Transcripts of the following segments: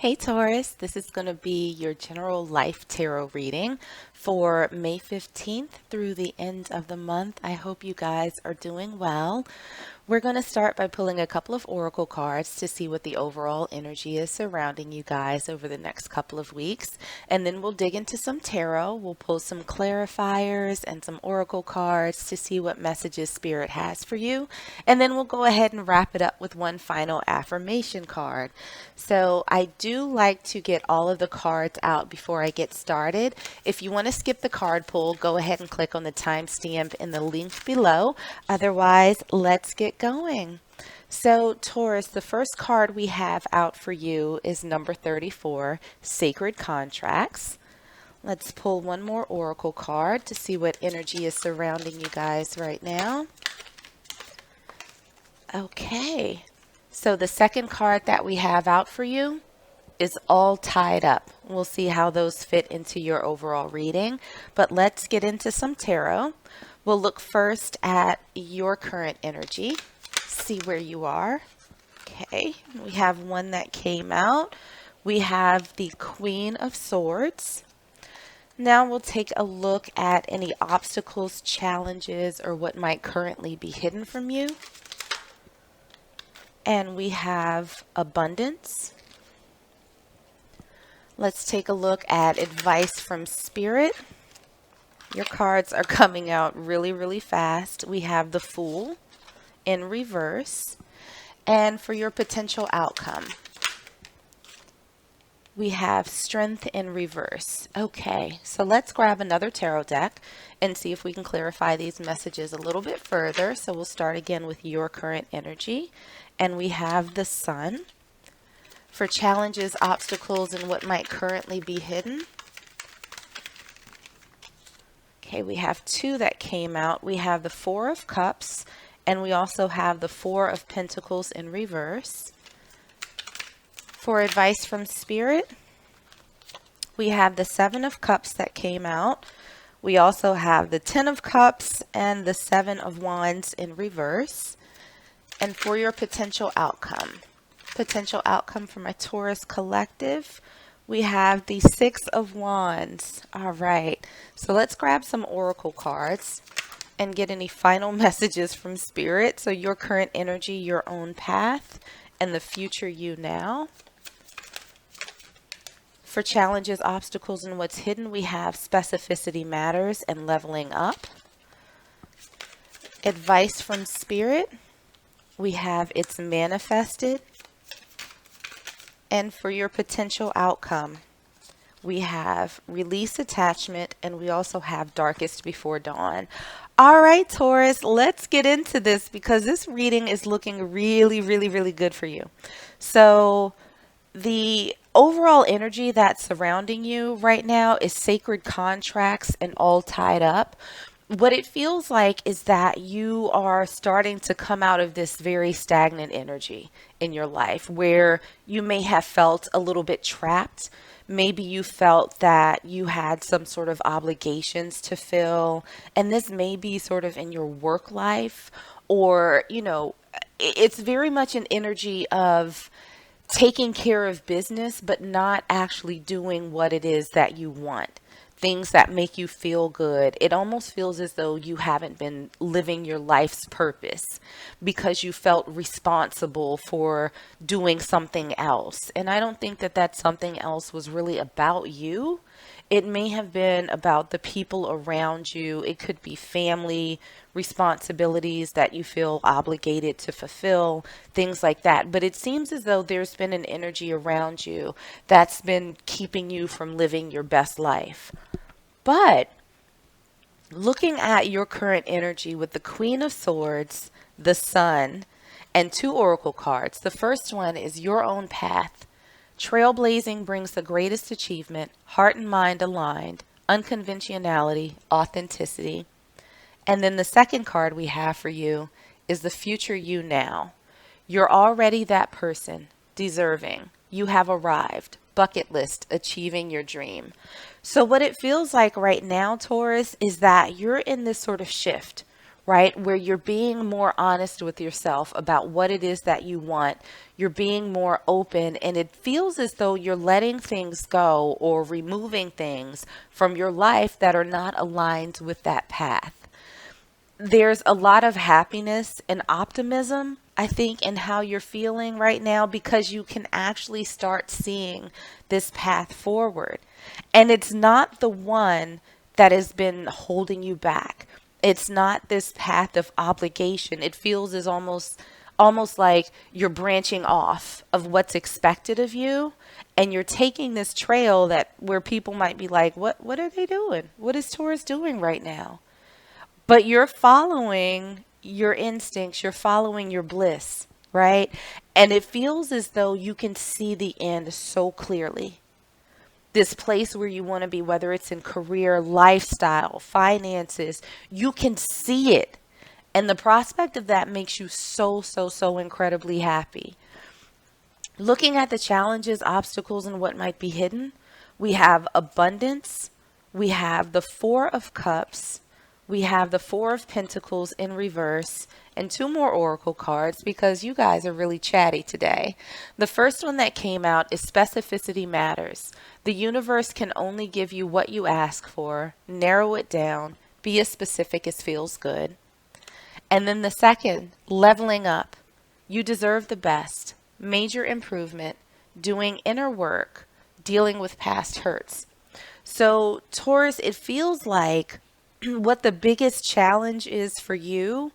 Hey Taurus, this is going to be your general life tarot reading for May 15th through the end of the month. I hope you guys are doing well. We're going to start by pulling a couple of oracle cards to see what the overall energy is surrounding you guys over the next couple of weeks. And then we'll dig into some tarot. We'll pull some clarifiers and some oracle cards to see what messages Spirit has for you. And then we'll go ahead and wrap it up with one final affirmation card. So I do like to get all of the cards out before I get started. If you want to skip the card pull, go ahead and click on the timestamp in the link below. Otherwise, let's get going. So Taurus, the first card we have out for you is number 34, Sacred Contracts. Let's pull one more oracle card to see what energy is surrounding you guys right now. Okay, so the second card that we have out for you is all tied up. We'll see how those fit into your overall reading, but let's get into some tarot. We'll look first at your current energy, see where you are. Okay, we have one that came out. We have the Queen of Swords. Now we'll take a look at any obstacles, challenges, or what might currently be hidden from you. And we have Abundance. Let's take a look at advice from Spirit. Your cards are coming out really, really fast. We have the Fool in reverse. And for your potential outcome, we have Strength in reverse. Okay, so let's grab another tarot deck and see if we can clarify these messages a little bit further. So we'll start again with your current energy. And we have the Sun. For challenges, obstacles, and what might currently be hidden. Okay, we have two that came out. We have the Four of Cups, and we also have the Four of Pentacles in reverse. For advice from Spirit, we have the Seven of Cups that came out. We also have the Ten of Cups and the Seven of Wands in reverse. And for your potential outcome for my Taurus collective, we have the Six of Wands. All right, so let's grab some oracle cards and get any final messages from Spirit. So your current energy, your own path, and the future you now. For challenges, obstacles, and what's hidden, we have Specificity Matters and Leveling Up. Advice from Spirit, we have It's Manifested. And for your potential outcome, we have Release Attachment, and we also have Darkest Before Dawn. All right, Taurus, let's get into this because this reading is looking really, really, really good for you. So the overall energy that's surrounding you right now is sacred contracts and all tied up. What it feels like is that you are starting to come out of this very stagnant energy in your life where you may have felt a little bit trapped. Maybe you felt that you had some sort of obligations to fill, and this may be sort of in your work life, or, it's very much an energy of taking care of business, but not actually doing what it is that you want. Things that make you feel good. It almost feels as though you haven't been living your life's purpose because you felt responsible for doing something else. And I don't think that that something else was really about you. It may have been about the people around you. It could be family responsibilities that you feel obligated to fulfill, things like that. But it seems as though there's been an energy around you that's been keeping you from living your best life. But looking at your current energy with the Queen of Swords, the Sun, and two oracle cards, the first one is your own path. Trailblazing brings the greatest achievement, heart and mind aligned, unconventionality, authenticity. And then the second card we have for you is the future you now. You're already that person, deserving. You have arrived. Bucket list, achieving your dream. So what it feels like right now, Taurus, is that you're in this sort of shift right? Where you're being more honest with yourself about what it is that you want. You're being more open, and it feels as though you're letting things go or removing things from your life that are not aligned with that path. There's a lot of happiness and optimism, I think, in how you're feeling right now because you can actually start seeing this path forward. And it's not the one that has been holding you back. It's not this path of obligation. It feels as almost like you're branching off of what's expected of you, and you're taking this trail that where people might be like, what are they doing? What is Taurus doing right now? But you're following your instincts, you're following your bliss, right? And it feels as though you can see the end so clearly. This place where you want to be, whether it's in career, lifestyle, finances, you can see it. And the prospect of that makes you so, so, so incredibly happy. Looking at the challenges, obstacles, and what might be hidden, we have abundance, we have the Four of Cups, we have the Four of Pentacles in reverse, and two more Oracle cards because you guys are really chatty today. The first one that came out is Specificity Matters. The universe can only give you what you ask for. Narrow it down. Be as specific as feels good. And then the second, Leveling Up. You deserve the best. Major improvement. Doing inner work. Dealing with past hurts. So, Taurus, it feels like what the biggest challenge is for you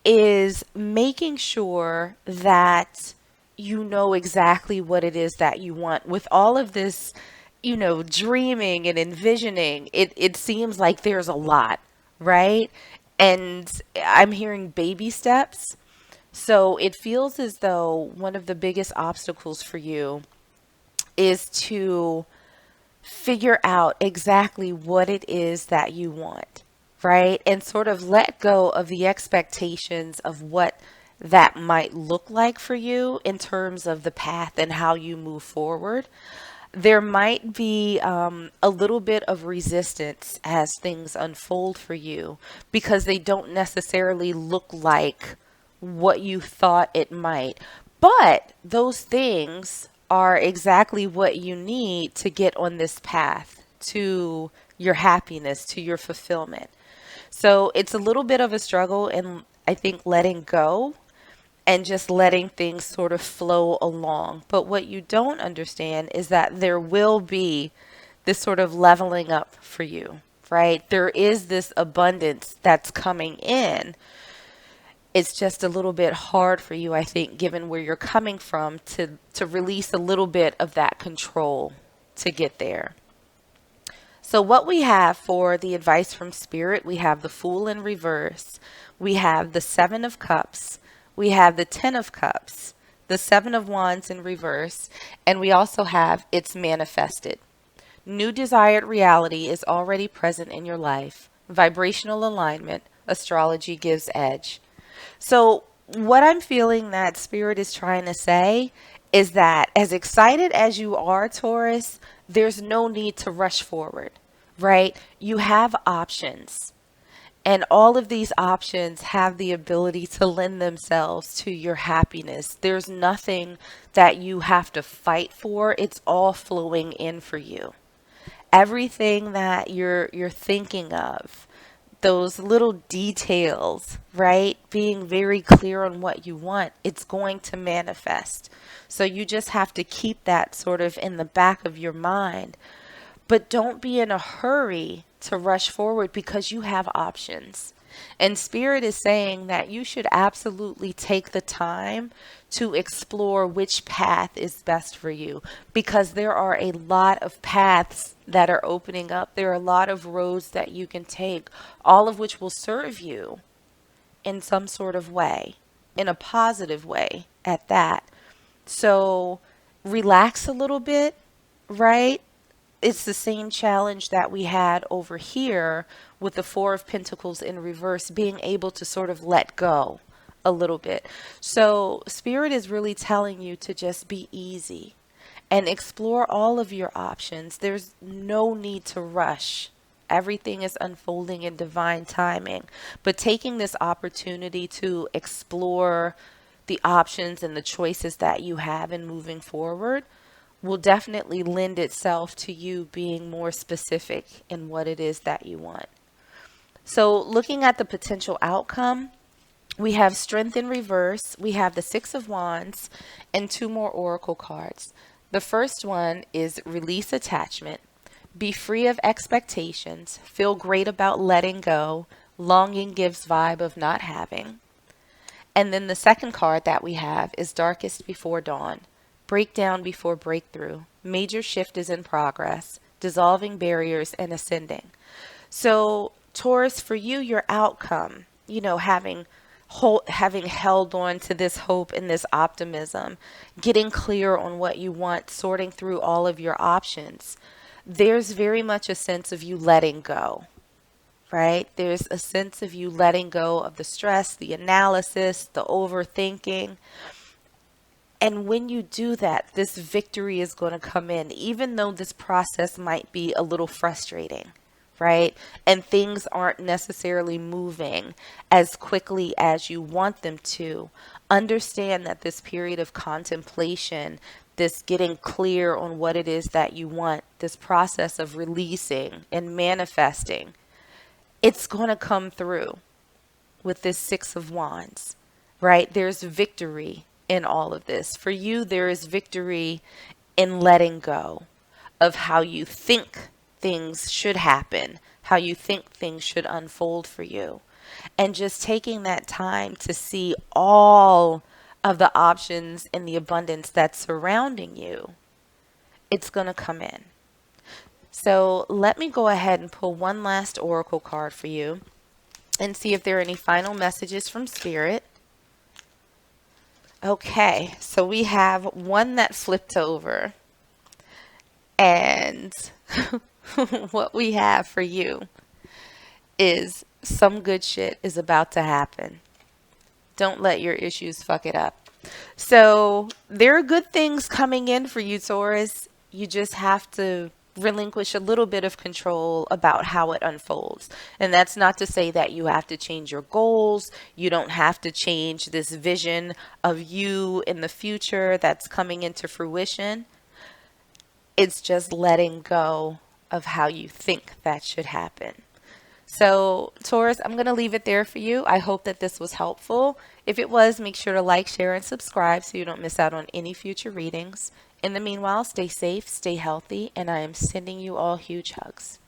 is making sure that you know exactly what it is that you want. With all of this, dreaming and envisioning, it seems like there's a lot, right? And I'm hearing baby steps. So it feels as though one of the biggest obstacles for you is to figure out exactly what it is that you want, right? And sort of let go of the expectations of what that might look like for you in terms of the path and how you move forward. There might be a little bit of resistance as things unfold for you because they don't necessarily look like what you thought it might. But those things are exactly what you need to get on this path to your happiness, to your fulfillment. So it's a little bit of a struggle in, I think, letting go and just letting things sort of flow along. But what you don't understand is that there will be this sort of leveling up for you, right? There is this abundance that's coming in. It's just a little bit hard for you, I think, given where you're coming from, to release a little bit of that control to get there. So what we have for the advice from Spirit, we have the Fool in reverse. We have the Seven of Cups. We have the Ten of Cups, the Seven of Wands in reverse, and we also have It's Manifested. New desired reality is already present in your life. Vibrational alignment, astrology gives edge. So what I'm feeling that Spirit is trying to say is that as excited as you are, Taurus, there's no need to rush forward, right? You have options. And all of these options have the ability to lend themselves to your happiness. There's nothing that you have to fight for. It's all flowing in for you. Everything that you're thinking of, those little details, right? Being very clear on what you want, it's going to manifest. So you just have to keep that sort of in the back of your mind. But don't be in a hurry to rush forward because you have options. And Spirit is saying that you should absolutely take the time to explore which path is best for you because there are a lot of paths that are opening up. There are a lot of roads that you can take, all of which will serve you in some sort of way, in a positive way at that. So relax a little bit, right? It's the same challenge that we had over here with the Four of Pentacles in reverse, being able to sort of let go a little bit. So Spirit is really telling you to just be easy and explore all of your options. There's no need to rush Everything is unfolding in divine timing. But taking this opportunity to explore the options and the choices that you have in moving forward will definitely lend itself to you being more specific in what it is that you want. So, looking at the potential outcome, we have Strength in reverse, we have the Six of Wands, and two more oracle cards. The first one is Release attachment, be free of expectations, feel great about letting go, longing gives vibe of not having. And then the second card that we have is Darkest Before Dawn, breakdown before breakthrough, major shift is in progress, dissolving barriers and ascending. So, Taurus, for you, your outcome, having held on to this hope and this optimism, getting clear on what you want, sorting through all of your options, there's very much a sense of you letting go, right? There's a sense of you letting go of the stress, the analysis, the overthinking. And when you do that, this victory is going to come in, even though this process might be a little frustrating, right? And things aren't necessarily moving as quickly as you want them to. Understand that this period of contemplation, this getting clear on what it is that you want, this process of releasing and manifesting, it's going to come through with this Six of Wands, right? There's victory in all of this. For you, there is victory in letting go of how you think things should happen, how you think things should unfold for you, and just taking that time to see all of the options and the abundance that's surrounding you. It's going to come in. So let me go ahead and pull one last oracle card for you and see if there are any final messages from Spirit. Okay, so we have one that flipped over. And what we have for you is some good shit is about to happen. Don't let your issues fuck it up. So there are good things coming in for you, Taurus. You just have to relinquish a little bit of control about how it unfolds. And that's not to say that you have to change your goals. You don't have to change this vision of you in the future that's coming into fruition. It's just letting go of how you think that should happen. So, Taurus, I'm going to leave it there for you. I hope that this was helpful. If it was, make sure to like, share, and subscribe so you don't miss out on any future readings. In the meanwhile, stay safe, stay healthy, and I am sending you all huge hugs.